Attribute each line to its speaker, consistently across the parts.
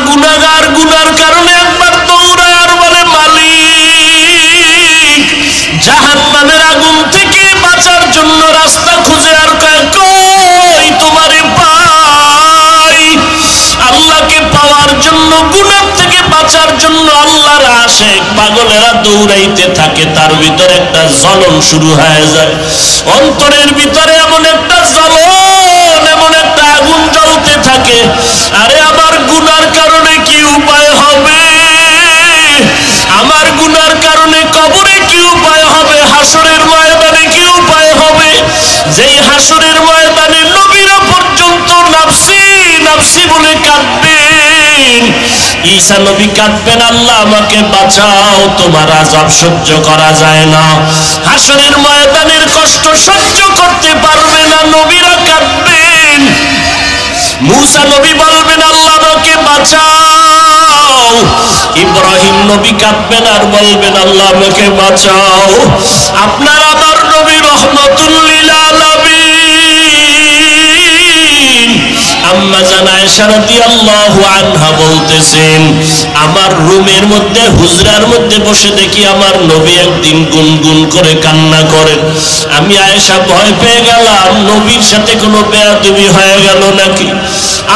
Speaker 1: গুনাহগার, গুনার কারণে একবার দৌড়ায় আর বলে মালিক, জাহান্নামের আগুন থেকে বাঁচার জন্য রাস্তা খুঁজে, আর কই তোমারে পাই। আল্লাহকে পাওয়ার জন্য, গুনাহ থেকে বাঁচার জন্য আল্লাহর আশিক পাগলেরা দৌড়াইতে থাকে। তার ভিতরে একটা জ্বলন শুরু হয়ে যায়, অন্তরের ভিতরে এমন একটা জ্বলন, এমন একটা আগুন জ্বলতে থাকে। আরে আমার গুনার কারণে কি উপায় হবে? আমার গুনার কারণে কবরে কি উপায় হবে? হাসরের ময়দানে কি উপায় হবে? যেই হাসরের ময়দানে নবীরা পর্যন্ত নাফসি নাফসি বলে কাঁদবেন, ঈসা নবী কাঁদবেন, আল্লাহ আমাকে বাঁচাও, তোমার আযাব সহ্য করা যায় না। হাসরের ময়দানের কষ্ট সহ্য করতে পারবে না, নবীরা কাঁদবেন। মুসা নবী বলবেন আল্লাহ আমাকে বাঁচাও। ইব্রাহিম নবী কাঁদবেন আর বলবেন আল্লাহ আমাকে বাঁচাও। আপনার আমার নবী রহমাতুল লিল আলামিন আম্মা জান আয়েশা রাদিয়াল্লাহু আনহা বলতেছেন, আমার রুমের মধ্যে, হুজরার মধ্যে বসে দেখি আমার নবী একদিন গুনগুন করে কান্না করেন। আমি আয়েশা ভয় পেয়ে গেলাম, নবীর সাথে কোনো বেয়াদবি হয়ে গেল নাকি।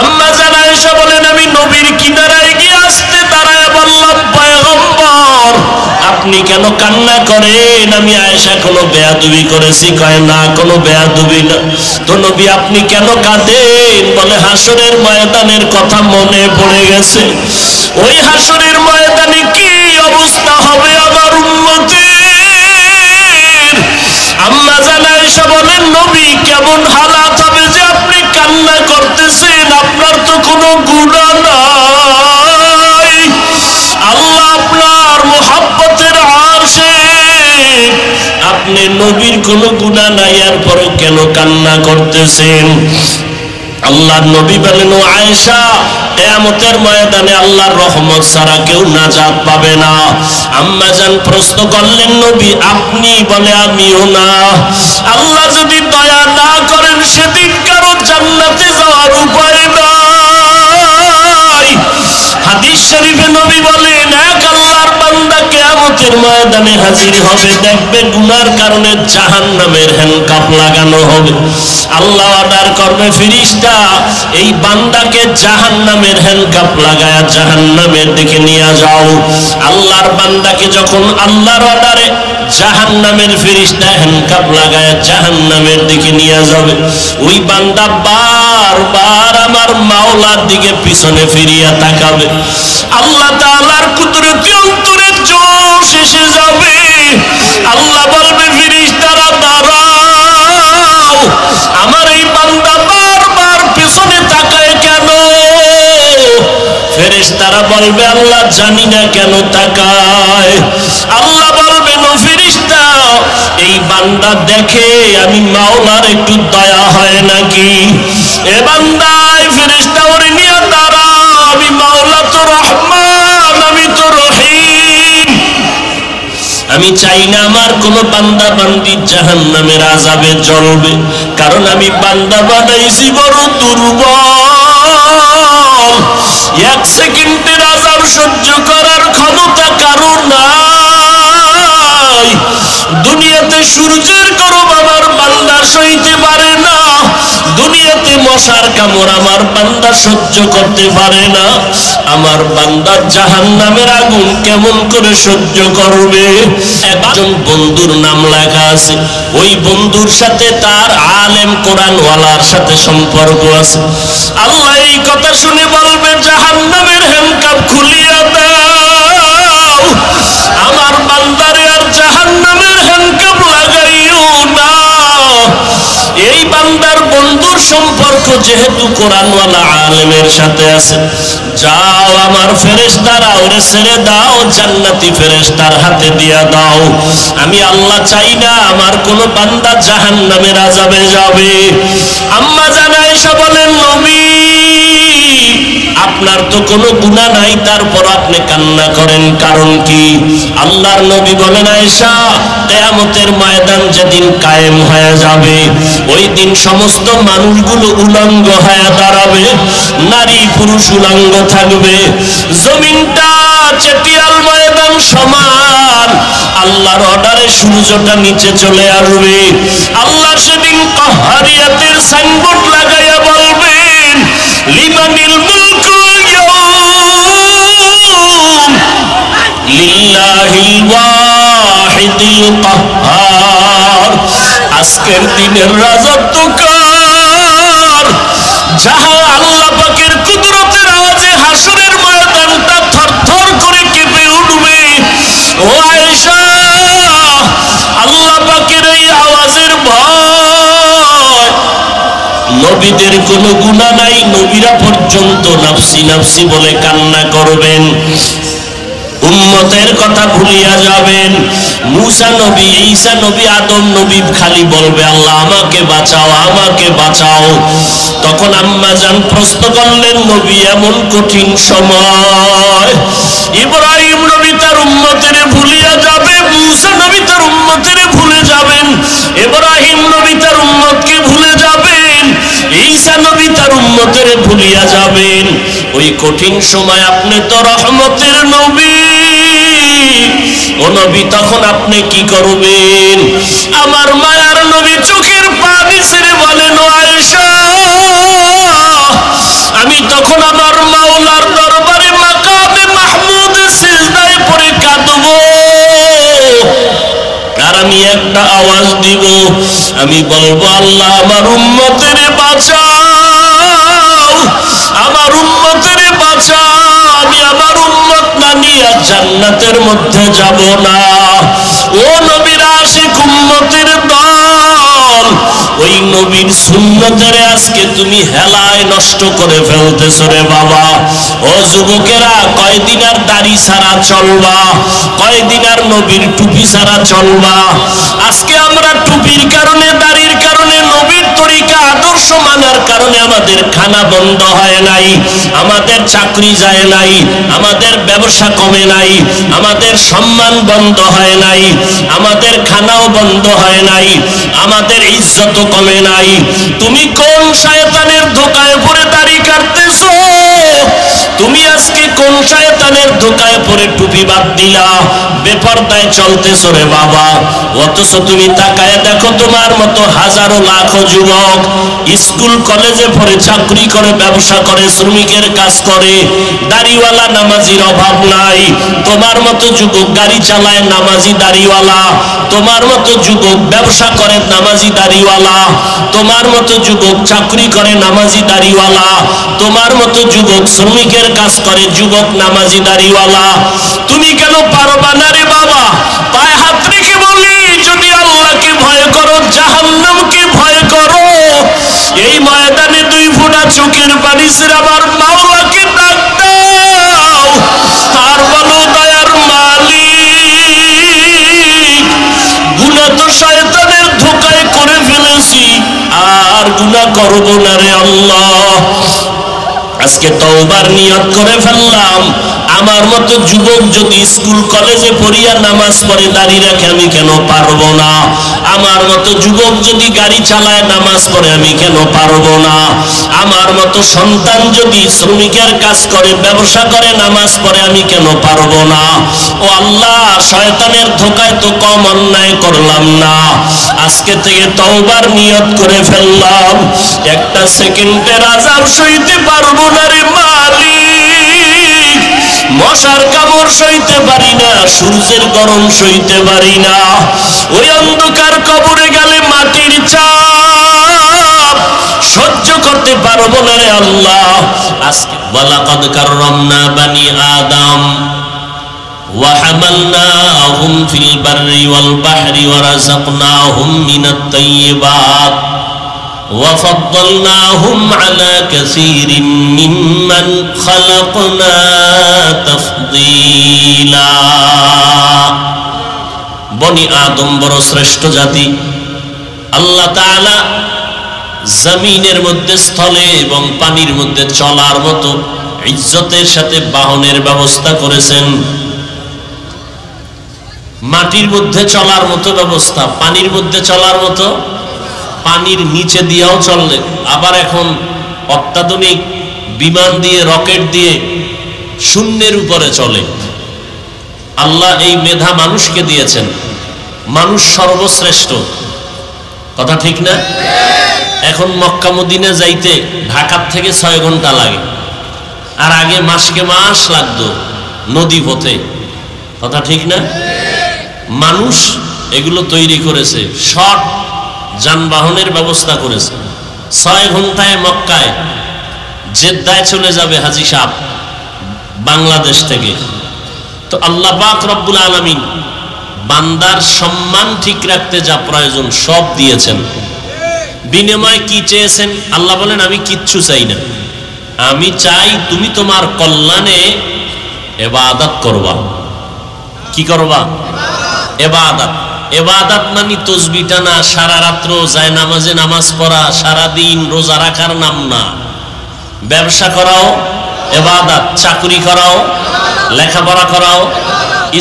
Speaker 1: আম্মা জান আয়েশা বলেন, আমি নবীর কিনারায় গিয়ে আসতে দাঁড়ায় বললাম, পয়গম্বর আপনি কেন কান্না করেন? আমি আয়েশা কোনো বেয়াদবি করেছি? কয় না, কোনো বেয়াদবি না। তো নবী আপনি কেন কাঁদেন? বলে হাসরের ময়দানের কথা মনে পড়ে গেছে। ওই হাসরের ময়দানে কি অবস্থা হবে আমার উম্মতের। আম্মা জান আয়েশা বলেন, নবী কেমন হালাত হবে যে আপনি কান্না করতেছেন? আপনার তো কোনো গুনাহ নাই, আল্লাহ আপনার মুহাব্বতের আশিক, আপনি নবীর কোনো গুনাহ নাই, এরপরও কেন কান্না করতেছেন? আল্লাহর নবী বলেন, ও আয়েশা, কিয়ামতের ময়দানে আল্লাহর রহমত ছাড়া কেউ নাজাত পাবে না। আম্মা জান প্রশ্ন করলেন, নবী আপনি? বলে আমিও না। আল্লাহ যদি দয়া না করেন সেদিন কারো জান্নাতে যাওয়ার উপায় নাই। হাদিস শরীফে নবী বলেন, এক আল্লাহর বান্দা কিয়ামতের ময়দানে হাজির হবে, দেখবে গুনার কারণে জাহান্নামের হ্যান্ডকাপ লাগানো হবে। আল্লাহ অর্ডার করবে, ফেরেশতা এই বান্দাকে জাহান্নামের হ্যান্ডকাপ লাগায়া জাহান্নামের দিকে নিয়ে যাও। আল্লাহর বান্দাকে যখন আল্লাহর অর্ডারে জাহান্নামের ফেরেশতা হ্যান্ডকাপ লাগায়া জাহান্নামের দিকে নিয়ে যাবে, ওই বান্দা বারবার আমার মাওলার দিকে পিছনে ফিরিয়া তাকাবে। আল্লাহ তাআলার কুদরতি অন্তরে জোশ এসে যাবে। আল্লাহ বলবে, ফেরেশতারা দাঁড়াও, আমার এই বান্দা বারবার পিছনে তাকায় কেন? ফেরেশতারা বলবে, আল্লাহ জানি না কেন তাকায়। আল্লাহ বলবেন, ও ফেরেশতা, এই বান্দা দেখে আমি মাওলার একটু দয়া হয় নাকি? এ বান্দা, ফেরেশতা ওরে নিয়ে দাঁড়াও, আমি মাওলা তো রহমান, আমি তো রহিম, আমি চাই না আমার কোন বান্দা বান্দি জাহান্নামের আযাবে জ্বলবে, কারণ আমি বান্দা বানাইছি বড় দুর্বল। এক সেকেন্ডের আযাব সহ্য করার ক্ষমতা কারো নাই। দুনিয়াতে সূর্যের গরম আমার বান্দা সইতে পারে না, দুনিয়াতে মশার কামড় আমার বান্দা সহ্য করতে পারে না, আমার বান্দা জাহান্নামের আগুন কেমন করে সহ্য করবে? একজন বন্ধুর নাম লেখা আছে, ওই বন্ধুর সাথে তার আলেম কোরআনওয়ালার সাথে সম্পর্ক আছে। আল্লাহ এই কথা শুনে বলবে, জাহান্নামের হ্যান্ডকাপ খুলিয়া দাও, আমার বান্দারে আর জাহান্নামের হ্যান্ডকাপ লাগাইও না। এই বান্দার বন্ধুর সম্পর্ক যেহেতু কোরআনওয়ালা আলেমের সাথে আছে, যাও আমার ফেরেশতারা ওরে ছেড়ে দাও, জান্নাতি ফেরেশতার হাতে দিয়া দাও। আমি আল্লাহ চাই না আমার কোন বান্দা জাহান্নামের আযাবে যাবে। আম্মা জান আয়েশা বলেন, নবী আপনার তো কোনো গুনাহ নাই, তারপর আপনি কান্না করেন, কারণ কি? আল্লাহর নবী বলেন, আয়েশা, কিয়ামতের ময়দান যেদিন কায়েম হয়ে যাবে, ওই দিন সমস্ত মানুষগুলো উলঙ্গ হয়ে দাঁড়াবে, নারী পুরুষ উলঙ্গ থাকবে, জমিনটা চেটিয়াল ময়দান সমান, আল্লাহর অর্ডারে সূর্যটা নিচে চলে আসবে। আল্লাহ সেদিন কাহারিয়াতের সাইনবোর্ড লাগাইয়া বলবেন, লিমানিল মুলকু ইয়াউম লিল্লাহিল ওয়াহিদিল কাহ্হার। আজকের দিনের রাজত্ব কার? যাহা আল্লাহ পাকের কুদরতের আওয়াজে হাসরের ময়দানটা থরথর করে কেঁপে উঠবে। ও আয়েশা, আল্লাহ পাকের এই আওয়াজের ভয়। নবীদের কোনো গুনাহ নাই, নবীরা পর্যন্ত নাফসি নাফসি বলে কান্না করবেন, উম্মতের কথা ভুলিয়া যাবেন। মুসা নবী, ঈসা নবী, আদম নবী খালি বলবে, আল্লাহ আমাকে বাঁচাও, আমাকে বাঁচাও। তখন আম্মা জান প্রশ্ন করলেন, নবী এমন কঠিন সময়, ইব্রাহিম নবী তার উম্মতের ভুলিয়া যাবে, মুসা নবী তার উম্মতের ভুলে যাবেন, ইব্রাহিম নবী তার উম্মতকে ভুলে যাবেন, ঈসা নবী তার উম্মতের ভুলিয়া যাবেন। ওই কঠিন সময় আপনি তো রহমতের নবী, ও নবী, তখন আপনি কি করবেন? আমার মায়ার নবী চোখের পানি ছেড়ে বলেন, ও আয়েশা, আমি তখন আমার মাওলার দরবারে মাকামে মাহমুদে সিজদায় পড়ে কাঁদব, আর আমি একটা আওয়াজ দিব, আমি বলবো, আল্লাহ আমার উম্মতের বাঁচাও, আমার উম্মতের বাঁচাও, আমি আমার উম্মত না নিয়ে জান্নাতের মধ্যে যাব না। ও নবীর আশিক উম্মতের দল, ওই নবীর সুন্নতের আজকে তুমি হেলায় নষ্ট করে ফেলতেছো রে বাবা। ও যুবকেরা, কয়দিন আর দাড়ি ছাড়া চলবা? কয়দিন আর নবীর টুপি ছাড়া চলবা? আজকে আমরা টুপির কারণে, দাড়ির কারণে, নবীর তরিকা আদর্শ মানার কারণে আমাদের খানা বন্ধ হয় নাই, আমাদের চাকরি যায় নাই, আমাদের ব্যবসা কমে নাই, আমাদের সম্মান বন্ধ হয় নাই, আমাদের খানাও বন্ধ হয় নাই, আমাদের ইজ্জত কমে নাই। তুমি কোন শয়তানের ধোকায় পড়ে দাড়ি কাটতেছো? তুমি আজকে কোন শয়তানের ধোকায় পড়ে টুপি বাদ দিলা, বেপরদায় চলতেছো রে বাবা? অথচ তুমি তাকায় দেখো, তোমার মতো হাজারো লাখো যুবক স্কুল কলেজে পড়ে, চাকরি করে, ব্যবসা করে, শ্রমিকের কাজ করে, দাড়িওয়ালা নামাজির অভাব নাই। তোমার মতো যুবক গাড়ি চালায়, নামাজি দাড়িওয়ালা। তোমার মতো যুবক ব্যবসা করে, নামাজি দাড়িওয়ালা। তোমার মতো যুবক চাকরি করে, নামাজি দাড়িওয়ালা। তোমার মতো যুবক শ্রমিকের কাজ করে, যুবক নামাজি দাড়িওয়ালা। তুমি কেন পারবা না রে বাবা? পায়ে হাত রেখে বলি, যদি আল্লাহকে ভয় করো, জাহান্নামকে ভয় করো, এই ময়দানে দুই ফোঁটা চোখের পানি ছেড়ে আমার মাওলাকে ডাক দাও, আর বলো, দয়ার মালিক, গুনাহ তো শয়তানের ধোকায় করে ফেলেছি, আর গুনাহ করব না রে আল্লাহ। আজকে তওবার নিয়ত করে ফেললাম, আমার মতো যুবক যদি স্কুল কলেজে পড়িয়া নামাজ পড়ে, দাড়ি রাখে, আমি কেন পারবো না? আমার মতো যুবক যদি গাড়ি চালায়, নামাজ পড়ে, আমি কেন পারবো না? আমার মতো সন্তান যদি শ্রমিকের কাজ করে, ব্যবসা করে, নামাজ পড়ে, আমি কেন পারবো না? ও আল্লাহ, শয়তানের ধোকায় তো কম অন্যায় করলাম না, আজকে থেকে তওবার নিয়ত করে ফেললাম, একটা সেকেন্ডের আযাব সইতে পারবো না রে মালিক। মশার কামড় সইতে পারি না, সূর্যের গরম সইতে পারি না, ওই অন্ধকার কবরে গেলে মাটির চাপ সহ্য করতে পারবো না রে আল্লাহ। আজকে ওয়ালাকাদ কাররামনা বানি আদম ওয়া হামালনাহুম ফিল বাররি ওয়াল বাহরি ওয়া রাযাকনাহুম মিনাত তাইয়্যিবাত وفضلناهم على كثير ممن خلقنا تفضيلا। বনি আদম বড় শ্রেষ্ঠ জাতি। আল্লাহ তাআলা জমিনের মধ্যে, স্থলে এবং পানির মধ্যে চলার মতো ইজ্জতের সাথে বাহনের ব্যবস্থা করেছেন, মাটির মধ্যে চলার মতো ব্যবস্থা, পানির মধ্যে চলার মতো, পানির নিচে দিয়েও চললে, আবার এখন অত্যাধুনিক বিমান দিয়ে, রকেট দিয়ে শূন্যের উপরে চলে। আল্লাহ এই মেধা মানুষকে দিয়েছেন। মানুষ সর্বশ্রেষ্ঠ, কথা ঠিক না? এখন মক্কা মদিনা যাইতে ঢাকার থেকে 6 ঘন্টা লাগে, আর আগে মাসকে মাস লাগতো নদী পথে, কথা ঠিক না? মানুষ এগুলো তৈরি করেছে, শর্ট যানবাহনের ব্যবস্থা করেছে। 6 ঘন্টায় মক্কায়, জেদ্দায় চলে যাবে হাজী সাহেব বাংলাদেশ থেকে। তো আল্লাহ পাক রব্বুল আলামিন বান্দার সম্মান ঠিক রাখতে যা প্রয়োজন সব দিয়েছেন। বিনিময়ে কি চেয়েছেন? আল্লাহ বলেন আমি কিচ্ছু চাই না, আমি চাই তুমি তোমার কল্যাণে ইবাদত করবা। কি করবা? ইবাদত। ইবাদত মানে তাসবিহ টানা, সারা রাত্র যায় নামাজে নামাজ পড়া, সারা দিন রোজা রাখার নাম না। ব্যবসা করাও ইবাদত, চাকরি করাও, লেখাপড়া করাও,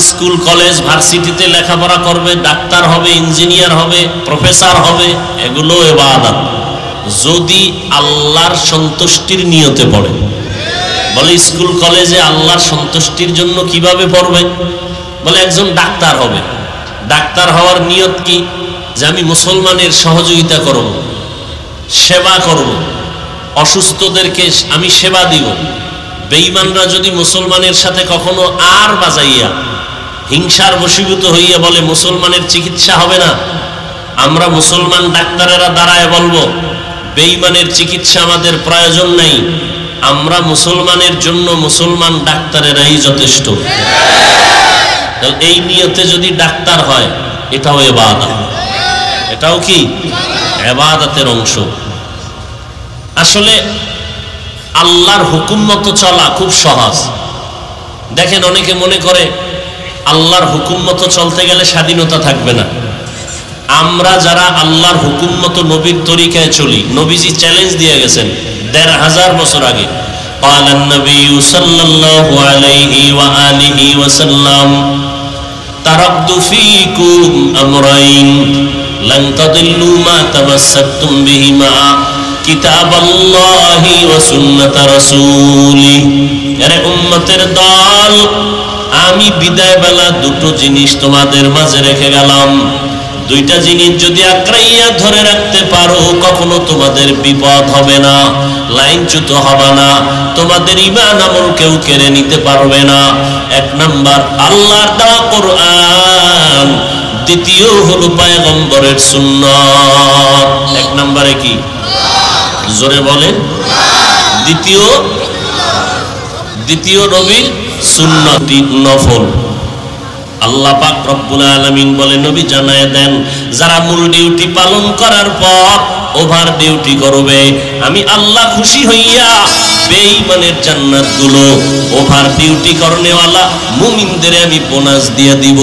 Speaker 1: স্কুল কলেজ ভার্সিটিতে লেখাপড়া করবে, ডাক্তার হবে, ইঞ্জিনিয়ার হবে, প্রফেসর হবে, এগুলো ইবাদত যদি আল্লাহর সন্তুষ্টির নিয়তে পড়ে। বলে স্কুল কলেজে আল্লাহর সন্তুষ্টির জন্য কিভাবে পড়বে? বলে একজন ডাক্তার হবে, ডাক্তার হওয়ার নিয়ত কি? যে আমি মুসলমানের সহযোগিতা করব, সেবা করব, অসুস্থদেরকে আমি সেবা দিব। বেঈমানরা যদি মুসলমানের সাথে কখনো আর বাজাইয়া হিংসার বশীভূত হইয়া বলে মুসলমানের চিকিৎসা হবে না, আমরা মুসলমান ডাক্তারেরা দাঁড়ায় বলবো বেঈমানের চিকিৎসা আমাদের প্রয়োজন নাই, আমরা মুসলমানের জন্য মুসলমান ডাক্তারেরাই যথেষ্ট। এই নিয়তে যদি ডাক্তার হয়, এটাও ইবাদত, এটাও কি ইবাদতের অংশ। আসলে আল্লাহর হুকুম মতো চলা খুব সহজ। দেখেন অনেকে মনে করে আল্লাহর হুকুম মতো চলতে গেলে স্বাধীনতা থাকবে না। আমরা যারা আল্লাহর হুকুম মতো নবীর তরিকায় চলি, নবীজি চ্যালেঞ্জ দিয়ে গেছেন 1500 বছর আগে। قال النبي صلى الله عليه وآله وسلم تركت فيكم أمرين لن تضلوا ما تمسكتم بهما কিতাব আল্লাহি ওয়া সুন্নাত রাসূলি। আরে উম্মতের দল, আমি বিদায় বেলা দুটো জিনিস তোমাদের মাঝে রেখে গেলাম। দুইটা জিনিস যদি আঁকড়াইয়া ধরে রাখতে পারো, কখনো তোমাদের বিপদ হবে না, লাইনচ্যুত হবে না, তোমাদের ঈমান আমল কেউ কেড়ে নিতে পারবে না। এক নাম্বার আল্লাহর দেওয়া কোরআন, দ্বিতীয় হলো পয়গম্বরের সুন্নাত। এক নম্বরে কি? জোরে বলেন। দ্বিতীয় নবীর সুন্নাত নফল। আল্লাহ পাক রব্বুল আলামিন বলে নবী জানায় দেন, যারা মূল ডিউটি পালন করার পর ওভার ডিউটি করবে, আমি আল্লাহ খুশি হইয়া বেঈমানের জান্নাতগুলো ওভার ডিউটি করনেওয়ালা মুমিনদের আমি বোনাস দিয়ে দিব।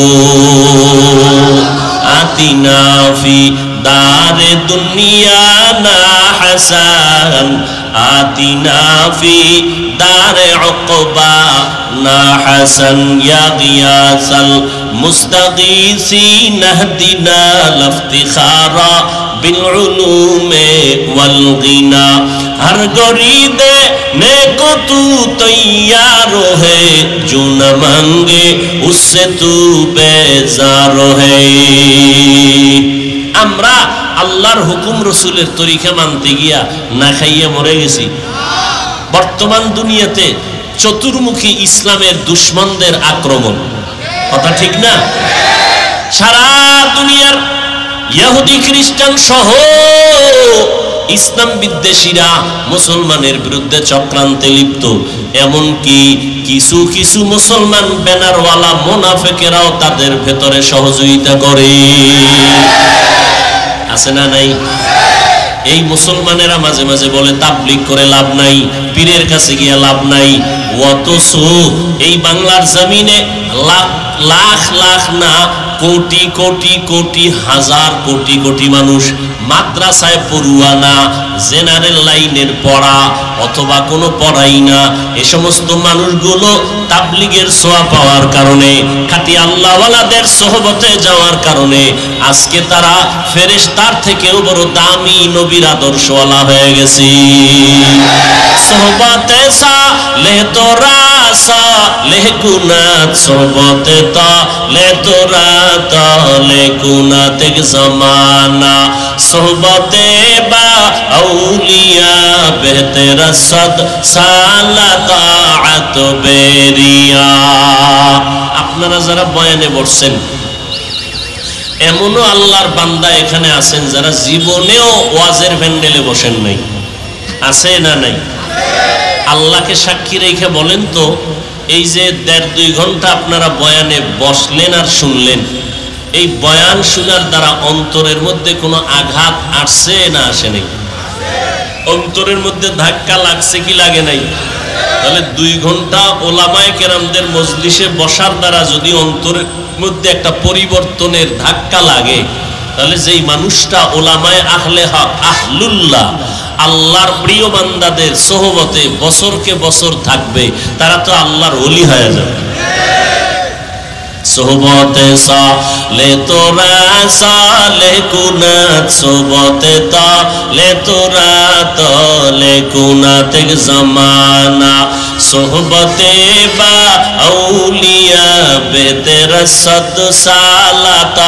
Speaker 1: আতিনা ফি দারে দুনিয়া না হাসান, আতিনা ফি দারে উকবা না হাসান, ইয়া গিয়াসাল মুস্তাগীসিন ইহদিনা লিফতিখারা বিল উলুমে ওয়াল গিনা। हर गरीदे नेको तू तैयार है, जो न मांगे उससे तू बेजार है। আমরা আল্লাহর হুকুম রসুলের তরিকা মানতে গিয়া না খাইয়া মরে গেছি। বর্তমান দুনিয়াতে চতুর্মুখী ইসলামের দুশমনদের আক্রমণ, কথা ঠিক না? সারা দুনিয়ার ইহুদি খ্রিস্টান সহ ইসলাম বিদ্বেষীরা মুসলমানের বিরুদ্ধে চক্রান্তে লিপ্ত। এমনকি কিছু কিছু মুসলমান ব্যানারওয়ালা মুনাফিকেরাও তাদের ভেতরে সহযোগিতা করে। আছে না নাই? এই মুসলমানেরা মাঝে মাঝে বলে তাবলীগ করে লাভ নাই, পীরের কাছে গিয়ে লাভ নাই। অথচ এই বাংলার জমিনে লাখ লাখ না কোটি কোটি কোটি হাজার কোটি কোটি মানুষ মাদ্রাসায় পড়ুয়া না, জেনারেল লাইনের পড়া অথবা কোনো পড়াই না, এ সমস্ত মানুষগুলো তাবলীগের ছোঁয়া পাওয়ার কারণে, খাঁটি আল্লাহওয়ালাদের সোহবতে যাওয়ার কারণে আজকে তারা ফেরেশতার থেকেও বড় দামি নবীর আদর্শওয়ালা হয়ে গেছে। সোহবতে সালে তোরা সালে কুনাত, সোহবতে তালে তোরা তালে কুনাত জামানা, সোহবতে বা আউলিয়া বেহতের সদ সালাত বেরিয়া। আপনারা যারা বয়ানে বসছেন, এমনও আল্লাহর বান্দা এখানে আছেন যারা জীবনেও ওয়াজের প্যান্ডেলে বসেন নাই, আছে না নাই? আল্লাহকে সাক্ষী রেখে বলেন তো, এই যে 1.5-2 ঘন্টা আপনারা বয়ানে বসলেন আর শুনলেন, এই বয়ান শোনার দ্বারা অন্তরের মধ্যে কোনো আঘাত আসছে না আসে নাই? অন্তরের মধ্যে ধাক্কা লাগছে কি লাগে নাই? তাহলে 2 ঘন্টা ওলামায়ে কেরামদের মজলিসে বসার দ্বারা যদি অন্তরের মধ্যে একটা পরিবর্তনের ধাক্কা লাগে, তাহলে যেই মানুষটা ওলামায়ে আহলে হক আহলুল্লাহ আল্লাহর প্রিয় বান্দাদের সোহবতে বছরকে বছর থাকবে, তারা তো আল্লাহর ওলি হয়ে যাবে। সোহবতে সালে তোরা সালে কুনাত, সোহবতে তালে তোরা তালে কুনাত জামানা, সোহবতে বা আউলিয়া বেতের সদ সালাত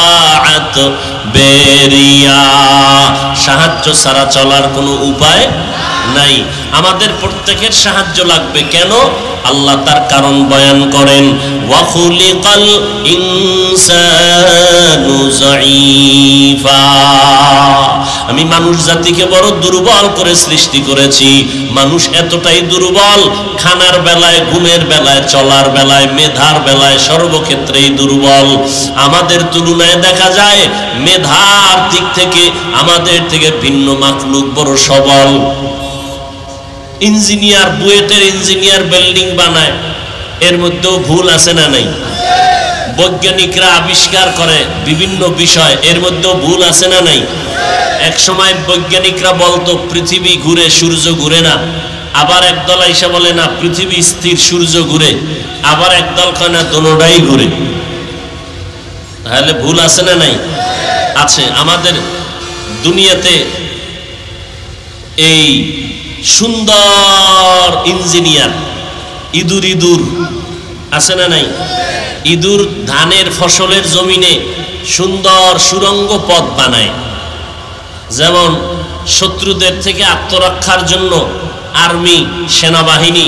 Speaker 1: বেরিয়া। সাহায্য ছাড়া চলার কোনো উপায় নাই। আমাদের প্রত্যেকের সাহায্য লাগবে। কেন? আল্লাহ তার কারণ বয়ান করেন, ওয়া খুলিকাল ইনসানু যায়ীফা, আমি মানুষ জাতিকে বড় দুর্বল করে সৃষ্টি করেছি। মানুষ এতটাই দুর্বল, খানার বেলায়, ঘুমের বেলায়, চলার বেলায়, মেধার বেলায় সর্বক্ষেত্রেই দুর্বল। আমাদের তুলনায় দেখা যায় মেধার দিক থেকে আমাদের থেকে ভিন্ন মাখলুক বড় সবল। ইঞ্জিনিয়ার, বুয়েটের ইঞ্জিনিয়ার বিল্ডিং বানায়, এর মধ্যেও ভুল আছে না নাই? বৈজ্ঞানিকরা আবিষ্কার করে বিভিন্ন বিষয়, এর মধ্যেও ভুল আছে না নাই? এক সময় বৈজ্ঞানিকরা বলতো পৃথিবী ঘুরে, সূর্য ঘুরে না। আবার একদল আইসা বলে না পৃথিবী স্থির, সূর্য ঘুরে। আবার একদল কয় না দোনোটাই ঘুরে। তাহলে ভুল আছে না নাই? আছে। আমাদের দুনিয়াতে এই সুন্দর ইঞ্জিনিয়ার ইঁদুর আছে না নাই? ইঁদুর ধানের ফসলের জমিনে সুন্দর সুরঙ্গ পথ বানায়। যেমন শত্রুদের থেকে আত্মরক্ষার জন্য আর্মি, সেনাবাহিনী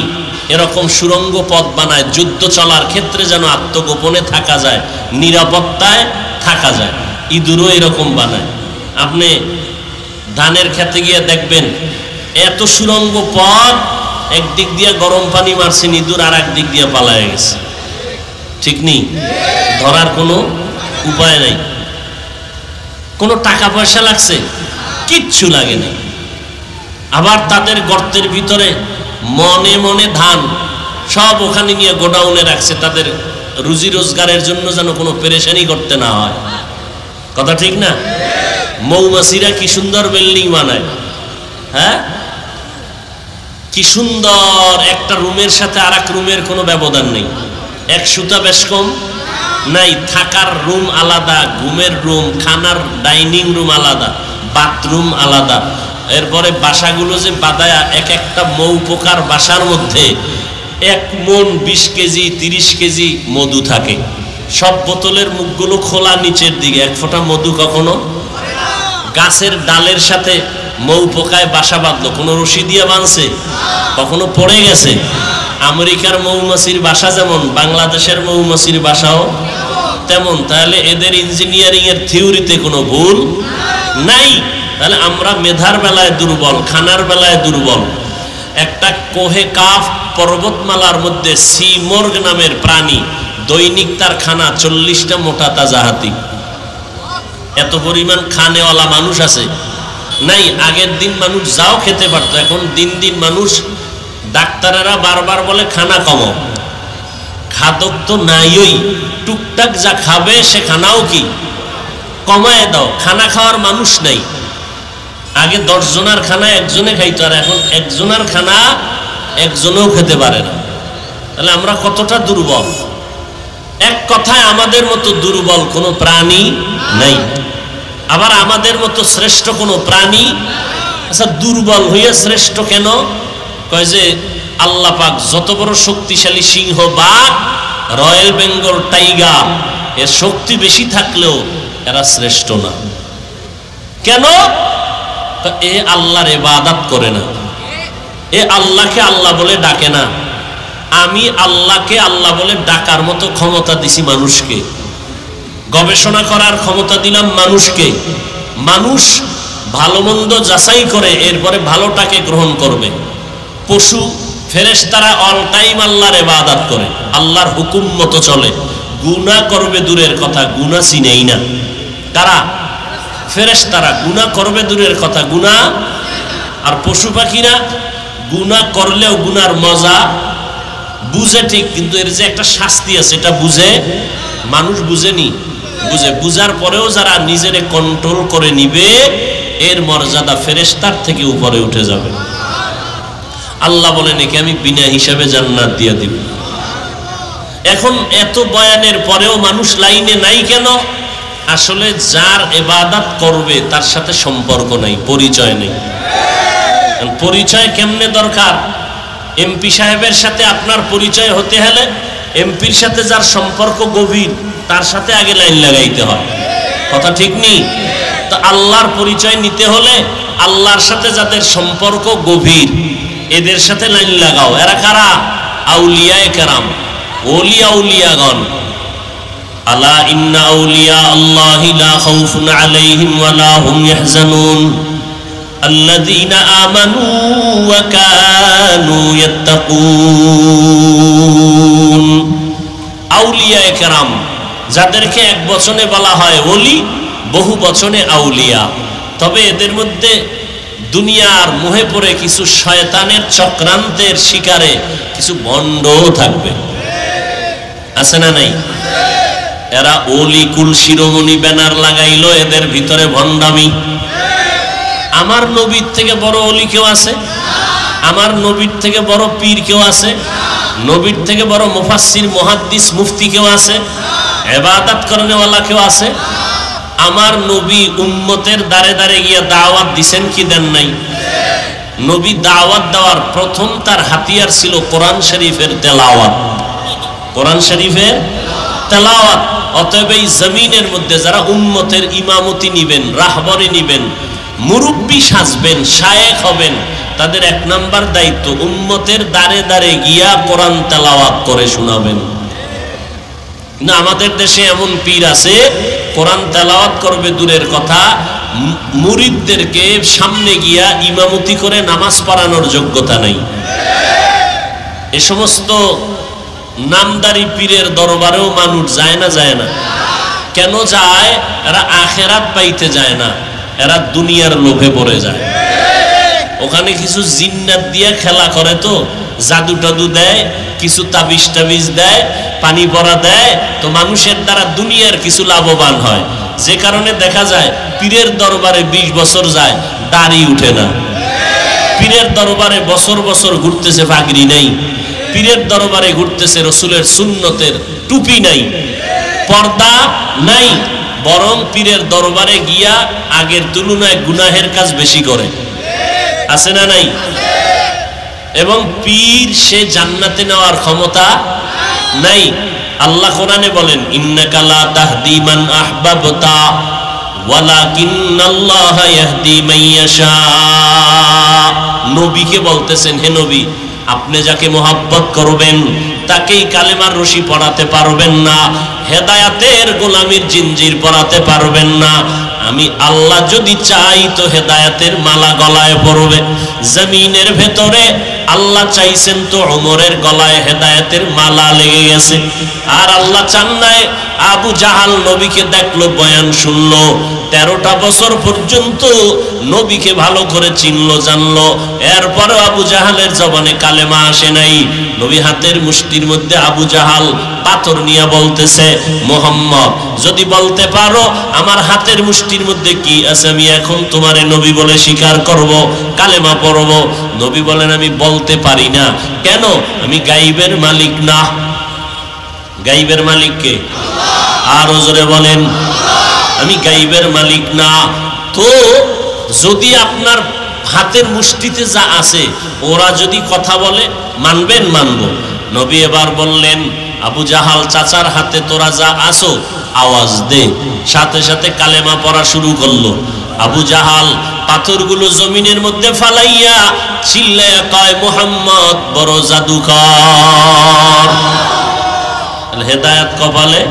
Speaker 1: এরকম সুরঙ্গ পথ বানায়, যুদ্ধ চলার ক্ষেত্রে যেন আত্মগোপনে থাকা যায়, নিরাপত্তায় থাকা যায়। ইঁদুরও এরকম বানায়। আপনি ধানের খেতে গিয়ে দেখবেন এত সুরঙ্গ পথ, একদিক দিয়ে গরম পানি মারছেন ইঁদুর, আর একদিক দিয়ে পালায় গেছে। ঠিক নেই? ধরার কোনো উপায় নাই। কোনো টাকা পয়সা লাগছে? কিচ্ছু লাগে না। আবার তাদের গর্তের ভিতরে মনে মনে ধান সব ওখানে নিয়ে গোডাউনে রাখছে, তাদের রুজি রোজগারের জন্য যেন কোনো পেরেশানি করতে না হয়। কথা ঠিক না? মৌমাছিরা কি সুন্দর বিল্ডিং বানায়, হ্যাঁ? কি সুন্দর, একটা রুমের সাথে আর এক রুমের কোনো ব্যবধান নেই, এক সুতা বেশ কম নাই। থাকার রুম আলাদা, ঘুমের রুম, খানার ডাইনিং রুম আলাদা, বাথরুম আলাদা। এরপরে বাসাগুলো যে বাদায়া, এক একটা মৌ পোকার বাসার মধ্যে 1 মণ 20 কেজি 30 কেজি মধু থাকে। সব বোতলের মুখগুলো খোলা নিচের দিকে, 1 ফোঁটা মধু কখনো। গাছের ডালের সাথে মৌ পোকায় বাসা বাঁধলো, কোনো রশি দিয়ে বাঁধছে? কখনো পড়ে গেছে? আমেরিকার মৌমাছির বাসা যেমন, বাংলাদেশের মৌমাছির বাসাও তেমন। তাহলে এদের ইঞ্জিনিয়ারিং এর থিওরিতে কোনো ভুল নাই। তাহলে আমরা মেধার বেলায় দুর্বল, খানার বেলায় দুর্বল। একটা কোহে কাফ পর্বতমালার মধ্যে সিমর্গ নামের প্রাণী, দৈনিক তার খানা 40টা মোটা তাজা হাতি। এত পরিমাণ খানেওয়ালা মানুষ আছে নাই? আগের দিন মানুষ যাও খেতে পারতো, এখন দিন দিন মানুষ, ডাক্তারেরা বারবার বলে খানা কমাও, খাদক তো নাইই, টুকটাক যা খাবে সে খানাও কি কমায় দাও। খানা খাওয়ার মানুষ নাই। আগে 10 জনের খানা একজনে খাইতো, আর এখন একজনের খানা একজনেও খেতে পারে না। তাহলে আমরা কতটা দুর্বল। এক কথায় আমাদের মতো দুর্বল কোনো প্রাণী নাই, আবার আমাদের মতো শ্রেষ্ঠ কোনো প্রাণী। আচ্ছা, দুর্বল হইয়া শ্রেষ্ঠ কেন? কয় যে আল্লাহ পাক যত বড় শক্তিশালী সিংহ, বাঘ, রয়্যাল বেঙ্গল টাইগার, এর শক্তি বেশি থাকলেও এরা শ্রেষ্ঠ না। কেন? এ আল্লাহর ইবাদত করে না, এ আল্লাহকে আল্লাহ বলে ডাকে না। আমি আল্লাহকে আল্লাহ বলে ডাকার মতো ক্ষমতা দিছি মানুষকে, গবেষণা করার ক্ষমতা দিলাম মানুষকে। মানুষ ভালো মন্দ যাচাই করে এরপরে ভালোটাকে গ্রহণ করবে। পশু ফেরেশতারা অল টাইম আল্লাহর ইবাদত করে, আল্লাহর হুকুম মতো চলে। গুনাহ করবে দূরের কথা, গুনাহ চিনেই না। কারা? ফেরেশতারা। গুনাহ করবে দূরের কথা, গুনাহ। আর পশু পাখিরা গুনাহ করলেও গুনার মজা বুঝে ঠিক, কিন্তু এর যে একটা শাস্তি আছে এটা বুঝে। মানুষ বুঝেনি, বুঝে। বুঝার পরেও যারা নিজেরে কন্ট্রোল করে নিবে, এর মর্যাদা ফেরেশতার থেকে উপরে উঠে যাবে। আল্লাহ বলেন একে আমি বিনা হিসাবে জান্নাত দিয়ে দিব। এখন এত বয়ানের পরেও মানুষ লাইনে নাই কেন? আসলে যার ইবাদত করবে তার সাথে সম্পর্ক নাই, পরিচয় নেই। পরিচয় কেমনে দরকার? এমপি সাহেবের সাথে আপনার পরিচয় হতে হলে এমপির সাথে যার সম্পর্ক গভীর তার সাথে আগে লাইন লাগাইতে হয়। কথা ঠিক নেই? তো আল্লাহর পরিচয় নিতে হলে আল্লাহর সাথে যাদের সম্পর্ক গভীর এদের সাথে লাইন লাগাও। এরা কারা? আউলিয়ায়ে কেরাম, ওলি আউলিয়াগণ। আলা ইন্না আউলিয়া আল্লাহি লা খাউফুন আলাইহিম ওয়া লা হুম ইয়াহজানুন আল্লাযীনা আমানু ওয়া কানু ইয়াত্তাকুন। আউলিয়ায়ে কেরাম যাদেরকে এক বচনে বলা হয় ওলি, বহু বচনে আউলিয়া। তবে এদের মধ্যে দুনিয়ার মোহে পড়ে কিছু শয়তানের চক্রান্তের শিকারে কিছু ভণ্ডও থাকবে, আছে না নাই? এরা ওলি কুল শিরোমণি ব্যানার লাগাইলো, এদের ভিতরে ভণ্ডামি। আমার নবীর থেকে বড় ওলি কেউ আছে? আমার নবীর থেকে বড় পীর কেউ আছে? নবীর থেকে বড় মুফাসসির, মুহাদ্দিস, মুফতি কেউ আছে? ইবাদত করনেওয়ালা কেউ আছে? আমার নবী উম্মতের দাঁড়ে দাঁড়ে গিয়া দাওয়াত দিছেন কি দেন নাই? নবী দাওয়াত দেওয়ার প্রথম তার হাতিয়ার ছিল কোরআন শরীফের তেলাওয়াত। কোরআন শরীফের তেলাওয়াত। অতএব এই জমিনের মধ্যে যারা উম্মতের ইমামতি নিবেন, রাহবরি নিবেন, মুরব্বী সাজবেন, শায়েখ হবেন, তাদের 1 নাম্বার দায়িত্ব উম্মতের দাঁড়ে দাঁড়ে গিয়া কোরআন তেলাওয়াত করে শোনাবেন। না, আমাদের দেশে এমন পীর আছে কোরআন তেলাওয়াত করবে দূরের কথা, মুরিদদেরকে সামনে গিয়া ইমামতি করে নামাজ পড়ানোর যোগ্যতা নাই। এ সমস্ত নামদারি পীরের দরবারেও মানুষ যায় না? যায় না। কেন যায়? এরা আখেরাত পাইতে যায় না, এরা দুনিয়ার লোভে পড়ে যায়। ওখানে কিছু জিন্নাত দিয়ে খেলা করে, তো জাদু টাদু দেয়, কিছু তাবিজ টাবিজ দেয়, পানি পড়া দেয়, তো মানুষের দ্বারা দুনিয়ার কিছু লাভবান হয়। যে কারণে দেখা যায় পীরের দরবারে 20 বছর যায়, দাড়ি উঠে না। পীরের দরবারে বছর বছর ঘুরতেছে, পাগড়ি নাই। পীরের দরবারে ঘুরতেছে, রসুলের সুন্নতের টুপি নাই, পর্দা নাই। বরং পীরের দরবারে গিয়া আগের তুলনায় গুনাহের কাজ বেশি করে, আছে না নাই? এবং পীর সে জান্নাতে নেওয়ার ক্ষমতা নাই। আল্লাহ কোরআনে বলেন ইন্নাকা লা তাহদি মান আহবাবতা ওয়ালাকিন্নাল্লাহা ইয়াহদি মান ইয়াশা। নবীকে বলতেছেন, হে নবী, আপনি যাকে মোহাব্বত করবেন তাকেই কালেমার রশি পড়াতে পারবেন না, হেদায়াতের গোলামির জিঞ্জির পড়াতে পারবেন না। আমি আল্লাহ যদি চাই তো হেদায়াতের মালা গলায় পড়বে। জমিনের ভেতরে আল্লাহ চাইছেন তো ওমরের গলায় হেদায়েতের মালা লেগে গেছে, আর আল্লাহ চান নাই। আবু জাহাল নবীকে দেখলো, বয়ান শুনলো, 13টা বছর পর্যন্ত নবীকে ভালো করে চিনলো জানলো, এরপরে আবু জাহালের জবানে কালেমা আসে নাই। নবী হাতের মুষ্টির মধ্যে আবু জাহাল পাথর নিয়ে বলতেছে, মুহাম্মদ যদি বলতে পারো আমার হাতের মুষ্টির মধ্যে কি আছে, আমি এখন তোমারে নবী বলে স্বীকার করব, কালেমা পড়ব। নবী বলেন, আমি বলতে পারি না। কেন? আমি গাইবের মালিক না। গাইবের মালিক কে? আরো জোরে বলেন, আমি গাইবের মালিক না। তো যদি আপনার হাতের মুষ্টিতে যা আছে ওরা যদি কথা বলে মানবেন? মানব। নবী এবার বললেন, আবু জাহাল চাচার হাতে তোরা যা আসো আওয়াজ দে। সাথে সাথে কালেমা পড়া শুরু করলো। আবু জাহাল পাথরগুলো জমিনের মধ্যে ফালাইয়া চিল্লায়া কয়, মুহাম্মদ বড় জাদুকর। হেদায়েত কপালে